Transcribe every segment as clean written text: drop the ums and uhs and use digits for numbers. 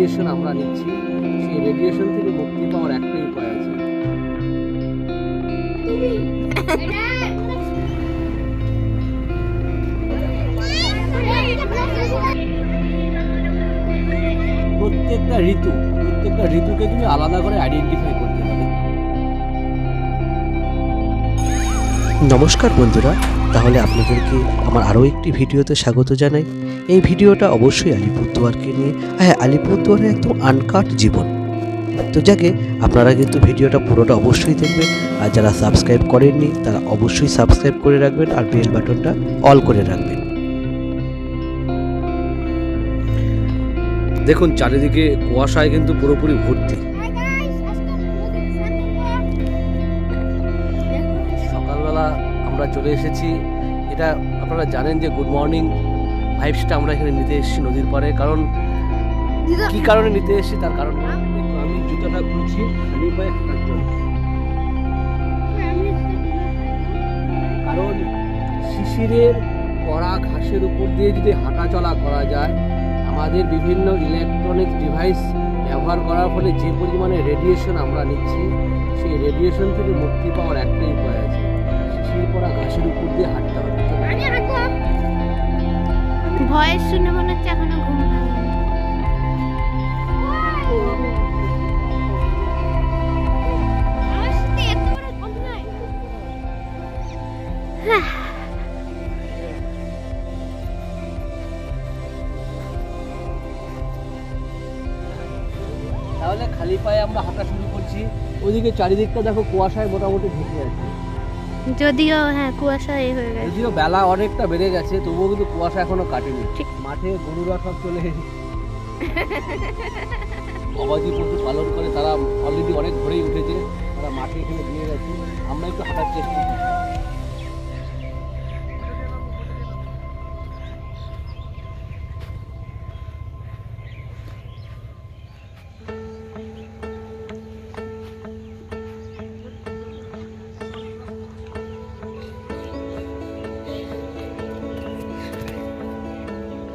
Radiation আমরা নিচ্ছি, সেই রেডিয়েশন থেকে মুক্তি পাওয়ার একটাই উপায় আছে। প্রত্যেকটা ঋতুকে তুমি আলাদা করে আইডেন্টিফাই করতে হবে। নমস্কার বন্ধুরা, তাহলে আপনাদেরকে আমার আরও একটি ভিডিওতে স্বাগত জানাই। এই ভিডিওটা অবশ্যই আলিপুরদুয়ারকে নিয়ে, হ্যাঁ আলিপুরদুয়ারের একদম আনকাট জীবন। তো যাকে আপনারা কিন্তু ভিডিওটা পুরোটা অবশ্যই দেখবেন, আর যারা সাবস্ক্রাইব করেননি তারা অবশ্যই সাবস্ক্রাইব করে রাখবেন আর বেল বাটনটা অল করে রাখবেন। দেখুন চারিদিকে কুয়াশায় কিন্তু পুরোপুরি ভর্তি। সকালবেলা আমরা চলে এসেছি, এটা আপনারা জানেন যে গুড মর্নিং ভাইবসটা আমরা এখানে নিতে এসেছি নদীর পাড়ে। কারণ কি কারণে নিতে এসেছি তার কারণ আমি জুতাটা খুলছি খালি পায়ে হাঁটার জন্য। কারণ শিশিরের কড়া ঘাসের উপর দিয়ে যদি হাঁটা চলা করা যায়, আমাদের বিভিন্ন ইলেকট্রনিক্স ডিভাইস ব্যবহার করার ফলে যে পরিমাণে রেডিয়েশন আমরা নিচ্ছি, সেই রেডিয়েশন থেকে মুক্তি পাওয়ার একটাই উপায় আছে, শিশির পড়া ঘাসের উপর দিয়ে হাঁটতে হবে। ভয়েস শুনে মনে হচ্ছে এখনো ঘুম তাহলে খালি পায়ে আমরা হাঁটা শুরু করছি। ওইদিকে চারিদিকটা দেখো কুয়াশায় মোটামুটি ঢেকে আছে, যদিও হ্যাঁ কুয়াশা হয়ে গেছে, যদিও বেলা অনেকটা বেড়ে গেছে, তবুও কিন্তু কুয়াশা এখনো কাটেনি। মাঠে গরুরা সব চলে গবাদি পশু পালন করে, তারা অলরেডি অনেক ভোরেই উঠেছে, তারা মাঠে এখানে দিয়ে গেছে। আমরা একটু হাঁটার চেষ্টা করি।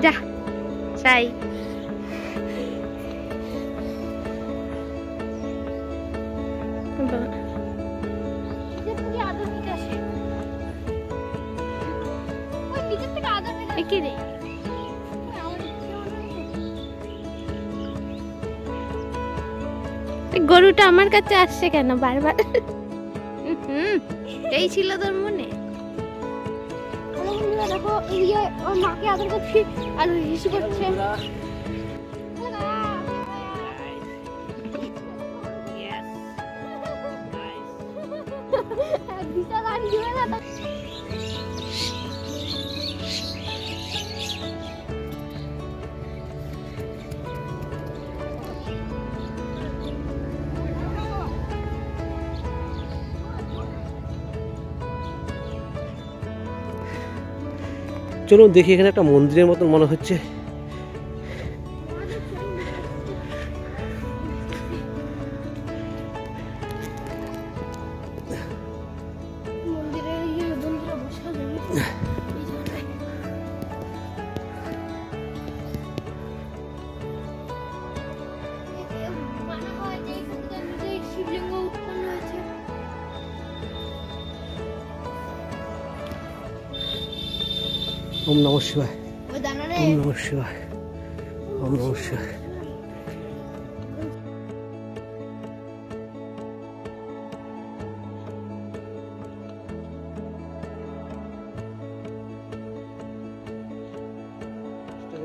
যা চাই গরুটা আমার কাছে আসছে কেন বারবার? এই ছিল তোর মনে? দেখো ওর মাকে আদর করছি আর হিসি করছে। চলুন দেখি, এখানে একটা মন্দিরের মতন মনে হচ্ছে। ওম নমঃ শিবায়, ওম নমঃ শিবায়, ওম নমঃ শিবায়।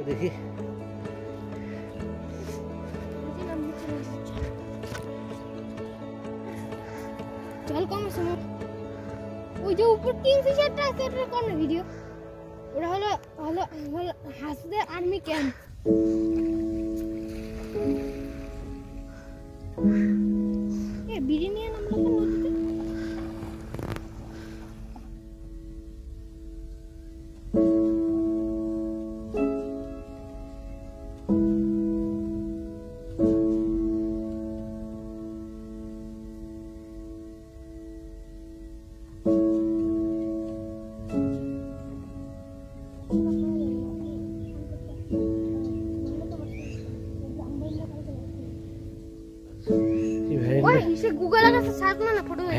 দেখি চল কম সময় ওই যে উপর 3 ফিশারটা আছে, এটা কোন ভিডিও? ওরা হলো হলো হলো হাসদের আর্মি ক্যাম্প। বিরিয়ানি নাম লেখা নদীতে।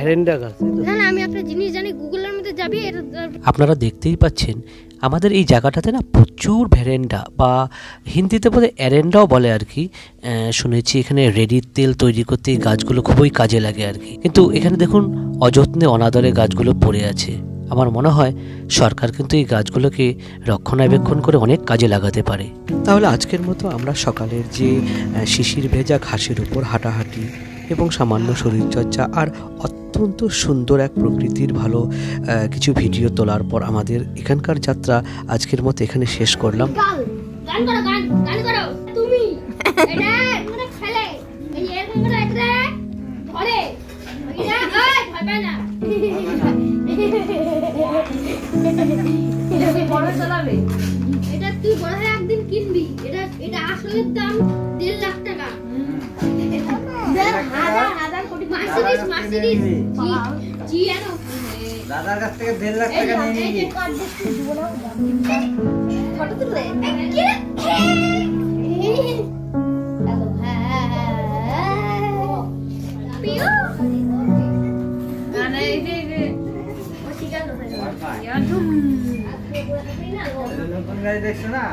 ভ্যারেন্ডা গাছ, না না, আমি একটা জিনিস জানি, গুগলের মধ্যে যাবি এটা। আপনারা দেখতেই পাচ্ছেন আমাদের এই জায়গাটাতে না প্রচুর ভ্যারেন্ডা, বা হিন্দিতে বলে অ্যারেন্ডাও বলে আর কি। শুনেছি এখানে রেডির তেল তৈরি করতে এই গাছগুলো খুবই কাজে লাগে আর কি। কিন্তু এখানে দেখুন অযত্নে অনাদরে গাছগুলো পড়ে আছে। আমার মনে হয় সরকার কিন্তু এই গাছগুলোকে রক্ষণাবেক্ষণ করে অনেক কাজে লাগাতে পারে। তাহলে আজকের মতো আমরা সকালের যে শিশির ভেজা ঘাসের উপর হাঁটাহাঁটি এবং সামান্য শরীরচর্চা আর অত্যন্ত সুন্দর এক প্রকৃতির ভালো কিছু ভিডিও তোলার পর আমাদের এখানকার যাত্রা আজকের মতো এখানে শেষ করলাম। গান করো, গান করো তুমি। এটা মানে খেলে এই এরকম করে একটা ধরে এটা ওই ভাবে না। এটা কি বড় চালাবে? এটা তুই বড় হয়ে একদিন কিনবি। এটা আসলে দাম 1.5 লাখ টাকা। হাজার কোটি মার্সিডিজ জিয়ানো দাদার কাছ থেকে 1.5 লাখ টাকা নিয়ে নিবি। ফটো তুলে কি রে? হ্যালো পিও আরে এই ও শিকার করে ইয়ার তুম কোন গাড়ি দেখছ না?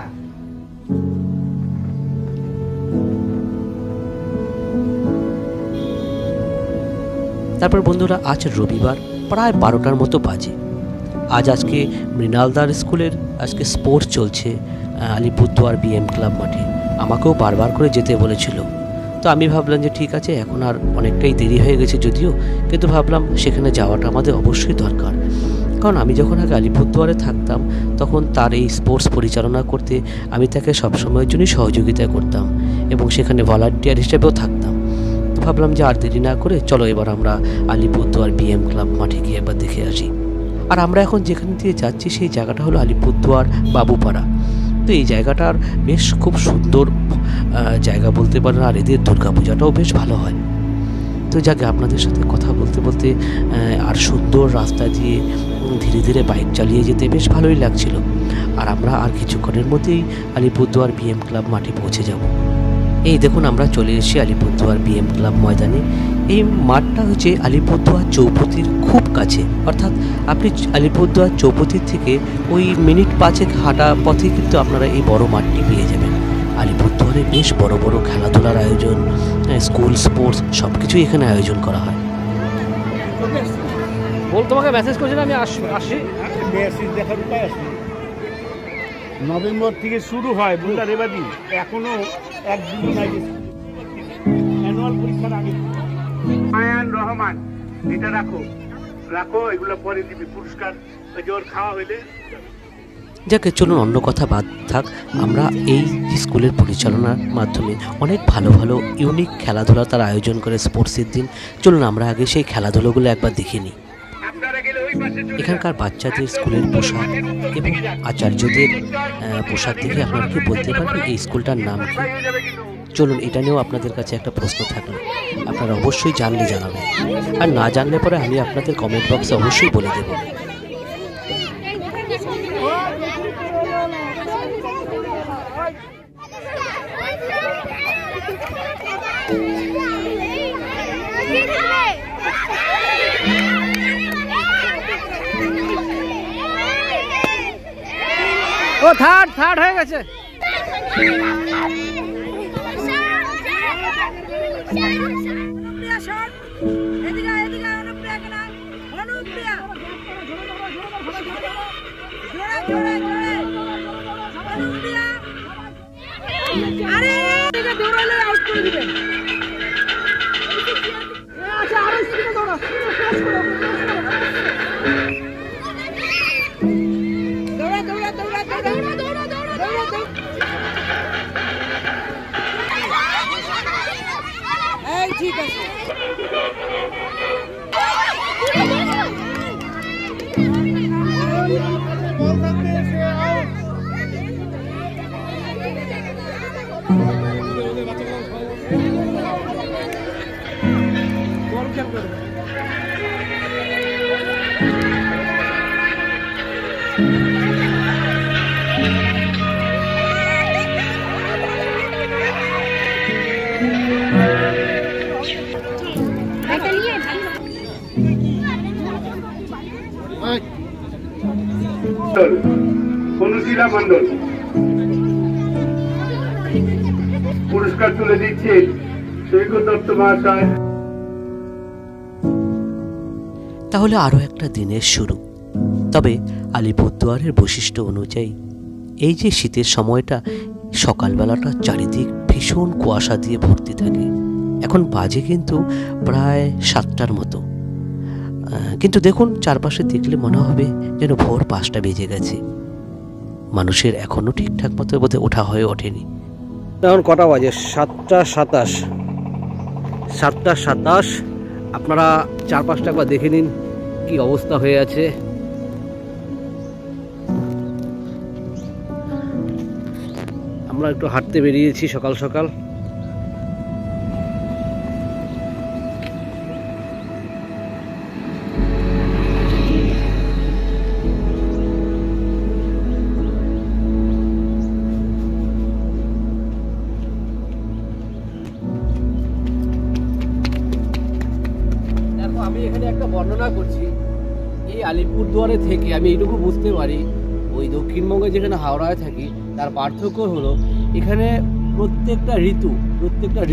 তারপর বন্ধুরা আজ রবিবার প্রায় 12টার মতো বাজে। আজকে মৃণালদার স্কুলের আজকে স্পোর্টস চলছে আলিপুরদুয়ার বিএম ক্লাব মাঠে। আমাকেও বারবার করে যেতে বলেছিল, তো আমি ভাবলাম যে ঠিক আছে, এখন আর অনেকটাই দেরি হয়ে গেছে যদিও, কিন্তু ভাবলাম সেখানে যাওয়াটা আমাদের অবশ্যই দরকার। কারণ আমি যখন আগে আলিপুরদুয়ারে থাকতাম তখন তার এই স্পোর্টস পরিচালনা করতে আমি তাকে সবসময়ের জন্যই সহযোগিতা করতাম এবং সেখানে ভলান্টিয়ার হিসেবেও থাকতাম। তো ভাবলাম যে আর দেরি না করে চলো এবার আমরা আলিপুরদুয়ার বিএম ক্লাব মাঠে গিয়ে একবার দেখে আসি। আর আমরা এখন যেখানে দিয়ে যাচ্ছি সেই জায়গাটা হলো আলিপুরদুয়ার বাবুপাড়া। তো এই জায়গাটার বেশ খুব সুন্দর জায়গা বলতে পারেন, আর এদের দুর্গাপূজাটাও বেশ ভালো হয়। তো যাকে আপনাদের সাথে কথা বলতে বলতে আর সুন্দর রাস্তা দিয়ে ধীরে ধীরে বাইক চালিয়ে যেতে বেশ ভালোই লাগছিল। আর আমরা আর কিছুক্ষণের মধ্যেই আলিপুরদুয়ার বিএম ক্লাব মাঠে পৌঁছে যাব। এই দেখুন আমরা চলে এসেছি আলিপুরদুয়ার বিএম ক্লাব ময়দানে। এই মাঠটা হচ্ছে আলিপুরদুয়ার চৌপতির খুব কাছে, অর্থাৎ আপনি আলিপুরদুয়ার চৌপতির থেকে ওই মিনিট 5 হাঁটা পথে কিন্তু আপনারা এই বড় মাঠটি পেয়ে যাবেন। আলিপুরদুয়ারে বেশ বড় বড় খেলাধুলার আয়োজন, স্কুল স্পোর্টস সব কিছুই এখানে আয়োজন করা হয়। বল, তোমাকে মেসেজ করছিলাম আমি আসি। মেসেজ দেখার উপায় আছে? নভেম্বর থেকে শুরু হয় বুঝলা রেবাদি, এখনো 1-2 দিন আগে অ্যানুয়াল পরীক্ষার আগে। আয়ান রহমান, এটা রাখো রাখো, এগুলো পরে দিবি পুরস্কার, ওর খাওয়া হইলে। যাকে চলুন অন্য কথা বাদ থাক, আমরা এই স্কুলের পরিচালনার মাধ্যমে অনেক ভালো ভালো ইউনিক খেলাধুলা তার আয়োজন করে স্পোর্টসের দিন। চলুন আমরা আগে সেই খেলাধুলোগুলো একবার দেখে নিই। এখানকার বাচ্চাদের স্কুলের পোশাক এবং আচার্যদের পোশাক দেখে আপনারা কি বলতে পারবেন এই স্কুলটার নাম কি? চলুন এটা নিয়েও আপনাদের কাছে একটা প্রশ্ন থাকলো, আপনারা অবশ্যই জানলে জানাবেন, আর না জানলে পরে আমি আপনাদের কমেন্ট বক্সে অবশ্যই বলে দেবো। ও থার্ড হয়ে গেছে। ঠিক আছে। এটা নিয়ে অনুশীলা মন্ডল পুরস্কার তুলে দিচ্ছে সৈকত দত্ত মহাশয়। তাহলে আরও একটা দিনের শুরু। তবে আলিপুরদুয়ারের বৈশিষ্ট্য অনুযায়ী এই যে শীতের সময়টা, সকালবেলাটা চারিদিক ভীষণ কুয়াশা দিয়ে ভর্তি থাকে। এখন বাজে কিন্তু প্রায় 7টার মতো, কিন্তু দেখুন চারপাশে দেখলে মনে হবে যেন ভোর 5টা বেজে গেছে। মানুষের এখনও ঠিকঠাক মতো বোধহয় ওঠা হয়ে ওঠেনি। এখন কটা বাজে? 7টা 27। আপনারা চারপাশটা একবার দেখে নিন কি অবস্থা হয়ে আছে। আমরা একটু হাঁটতে বেরিয়েছি সকাল সকাল। আমি এখানে একটা বর্ণনা করছি। এই আলিপুরদুয়ারে থেকে আমি এইটুকু বুঝতে পারি, ওই দক্ষিণবঙ্গে যেখানে হাওড়ায় থাকি তার পার্থক্য হলো এখানে প্রত্যেকটা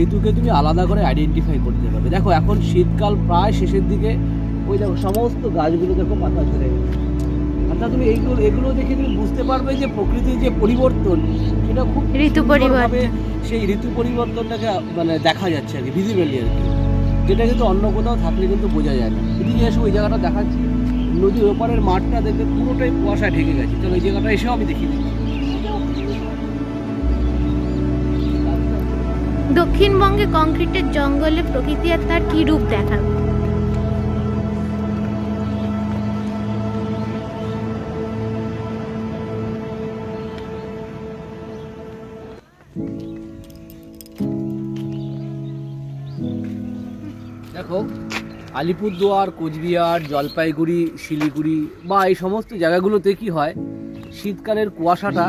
ঋতুকে তুমি আলাদা করে আইডেন্টিফাই করতে পারবে। দেখো এখন শীতকাল প্রায় শেষের দিকে, ওই দেখো সমস্ত গাছগুলো দেখো পাতা ঝরে গেছে। অর্থাৎ তুমি এগুলো দেখে তুমি বুঝতে পারবে যে প্রকৃতির যে পরিবর্তন সেটা খুব ঋতু পরিবর্তন, সেই ঋতু পরিবর্তনটাকে মানে দেখা যাচ্ছে আর কি, ভিজিবলি আর কি, যেটা কিন্তু অন্য কোথাও থাকলে কিন্তু বোঝা যায় না। এদিকে এসে ওই জায়গাটা দেখাচ্ছি, নদীর ওপারের মাঠটা দেখবে পুরোটাই কুয়াশায় ঢেকে গেছে। চলো এই জায়গাটা এসেও আমি দেখিয়ে দিচ্ছি। দক্ষিণবঙ্গে কংক্রিটের জঙ্গলে প্রকৃতি আর তার কি রূপ দেখাবে। দেখো আলিপুরদুয়ার, কোচবিহার, জলপাইগুড়ি, শিলিগুড়ি বা এই সমস্ত জায়গাগুলোতে কি হয়, শীতকালের কুয়াশাটা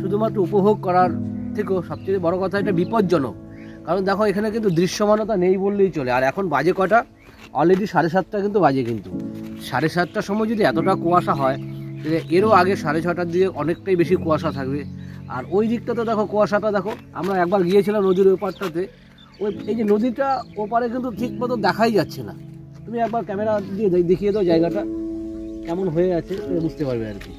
শুধুমাত্র উপভোগ করার থেকেও সবচেয়ে বড় কথা এটা বিপজ্জনক। কারণ দেখো এখানে কিন্তু দৃশ্যমানতা নেই বললেই চলে। আর এখন বাজে কটা? অলরেডি 7:30 কিন্তু বাজে। কিন্তু 7:30টার সময় যদি এতটা কুয়াশা হয়, এরও আগে 6:30টার দিকে অনেকটাই বেশি কুয়াশা থাকবে। আর ওই দিকটাতে দেখো কুয়াশাটা দেখো, আমরা একবার গিয়েছিলাম নদীর ওপারটাতে, ওই এই যে নদীটা ওপারে কিন্তু ঠিক মতো দেখাই যাচ্ছে না। তুমি একবার ক্যামেরা দিয়ে দেখিয়ে দাও জায়গাটা কেমন হয়ে আছে, বুঝতে পারবে আর কি।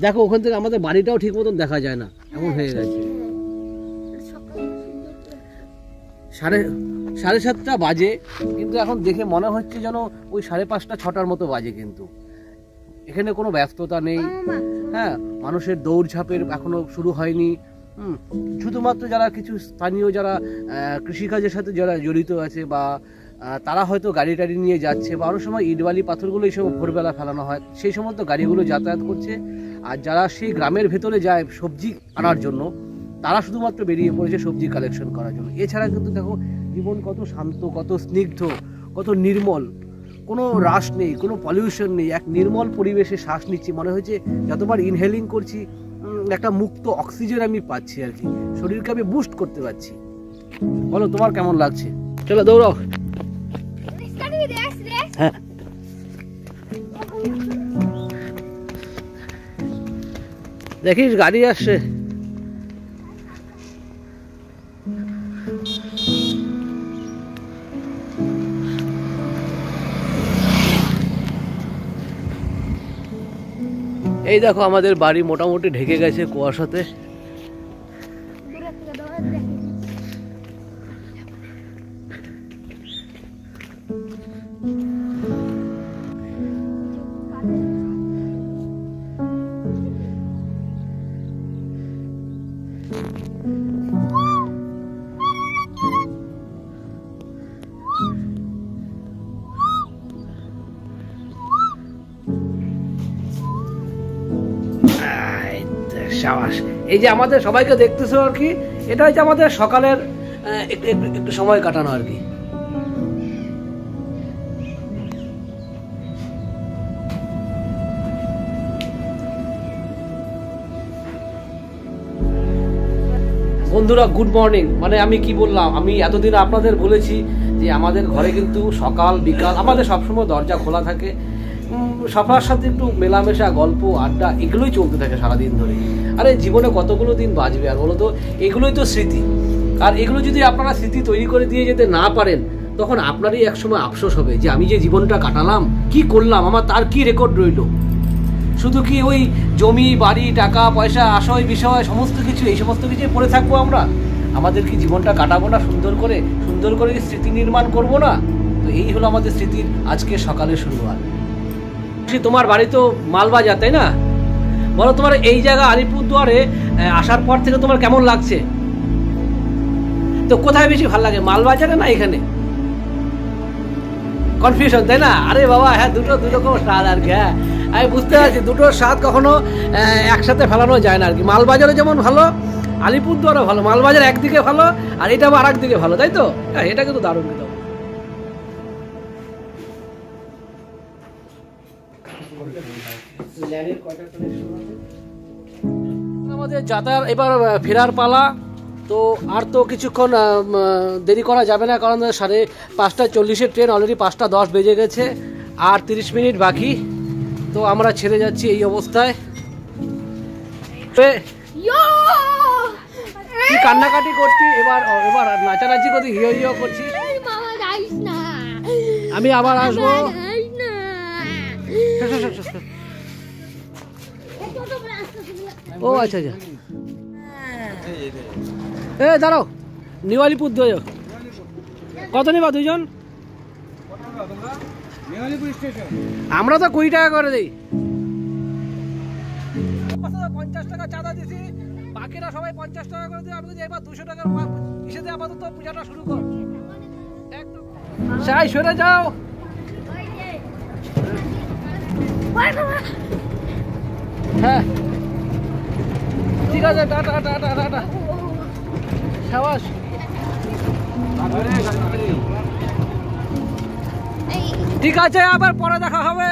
দেখো ওখান থেকে আমাদের বাড়িটাও ঠিক মতন দেখা যায় না, এমন হয়ে গেছে। 7:30 বাজে, কিন্তু এখন দেখে মনে হচ্ছে যেন ওই 5:30 6টার মতো বাজে। কিন্তু এখানে কোনো ব্যস্ততা নেই, হ্যাঁ, মানুষের দৌড়ঝাঁপের এখনো শুরু হয়নি। শুধুমাত্র যারা কিছু স্থানীয় যারা কৃষিকাজের সাথে যারা জড়িত আছে বা তারা হয়তো গাড়ি টাড়ি নিয়ে যাচ্ছে, বা অনেক সময় ইটবালি পাথরগুলো এইসব ভোরবেলা ফেলানো হয়, সেই সমস্ত গাড়িগুলো যাতায়াত করছে। আর যারা সেই গ্রামের ভেতরে যায় সবজি আনার জন্য, তারা শুধুমাত্র বেরিয়ে পড়েছে সবজি কালেকশন করার জন্য। এছাড়া কিন্তু দেখো জীবন কত শান্ত, কত স্নিগ্ধ, কত নির্মল, কোনো রাশ নেই, কোনো পলিউশন নেই, এক নির্মল পরিবেশে শ্বাস নিচ্ছি, মনে হচ্ছে যতবার ইনহেলিং করছি একটা মুক্ত অক্সিজেন আমি পাচ্ছি আর কি, শরীরকে আমি বুস্ট করতে পারছি। বলো তোমার কেমন লাগছে? চলো দৌড়াও। হ্যাঁ দেখিস গাড়ি আসছে। এই দেখো আমাদের বাড়ি মোটামুটি ঢেকে গেছে কুয়াশাতে। এই যে আমাদের সবাইকে দেখতেছো আর কি, এটা হচ্ছে আমাদের সকালের একটু সময় কাটানো আর কি। বন্ধুরা গুড মর্নিং। মানে আমি কি বললাম, আমি এতদিন আপনাদের বলেছি যে আমাদের ঘরে কিন্তু সকাল বিকাল আমাদের সবসময় দরজা খোলা থাকে, সবার সাথে একটু মেলামেশা গল্প আড্ডা এগুলোই চলতে থাকে সারাদিন ধরে। আরে জীবনে কতগুলো দিন বাঁচবে আর বলো তো, এগুলোই তো স্মৃতি। আর এগুলো যদি আপনারা স্মৃতি তৈরি করে দিয়ে যেতে না পারেন তখন আপনারই একসময় আফসোস হবে যে আমি যে জীবনটা কাটালাম কি করলাম, আমার তার কি রেকর্ড রইল। শুধু কি ওই জমি বাড়ি টাকা পয়সা আশয় বিষয় সমস্ত কিছু এই সমস্ত কিছু পড়ে থাকবো আমরা? আমাদের কি জীবনটা কাটাবো না সুন্দর করে কি স্মৃতি নির্মাণ করব না? তো এই হলো আমাদের স্মৃতির আজকে সকালের শুরুয়াত। তোমার বাড়ি তো মালবাজার, তাই না? বলো তোমার এই জায়গা আলিপুরদুয়ারে আসার পর থেকে তোমার কেমন লাগছে? তো কোথায় বেশি ভালো লাগে, মালবাজারে না এখানে? কনফিউশন, তাই না? আরে বাবা হ্যাঁ, দুটো রকম স্বাদ আর কি। হ্যাঁ আমি বুঝতে পারছি, দুটোর স্বাদ কখনো একসাথে ফেলানো যায় না আর কি। মালবাজারে যেমন ভালো, আলিপুরদুয়ারও ভালো। মালবাজার একদিকে ভালো আর এটা আবার আরেকদিকে ভালো, তাই তো? হ্যাঁ এটা কিন্তু দারুণ। কিন্তু আমাদের যাতায়াত এবার ফেরার পালা। তো আর তো কিছুক্ষণ দেরি করা যাবে না, কারণ 5:40 ট্রেন, অলরেডি 5:10 বেজে গেছে, আর 30 মিনিট বাকি। তো আমরা ছেড়ে যাচ্ছি এই অবস্থায়। কি কান্নাকাটি করছি এবার, নাচানাচি করছি, হিও হিও করছি। আমি আবার আসবো। ও আচ্ছা আচ্ছা, দাঁড়াও, নিউ আলিপুরদুয়ার কত নিবা দুজন? আমরা তো 20 টাকা করে দিই। 50 টাকা চাঁদা দিছি, বাকিরা সবাই 50 টাকা করে দিই। আমি এবার 200 টাকার হিসেবে আপাতত পূজাটা শুরু কর। একদম চাই সরে যাও। হ্যাঁ ঠিক আছে, টাটা টাটা টাটা, সাবাস। ঠিক আছে, আবার পরে দেখা হবে।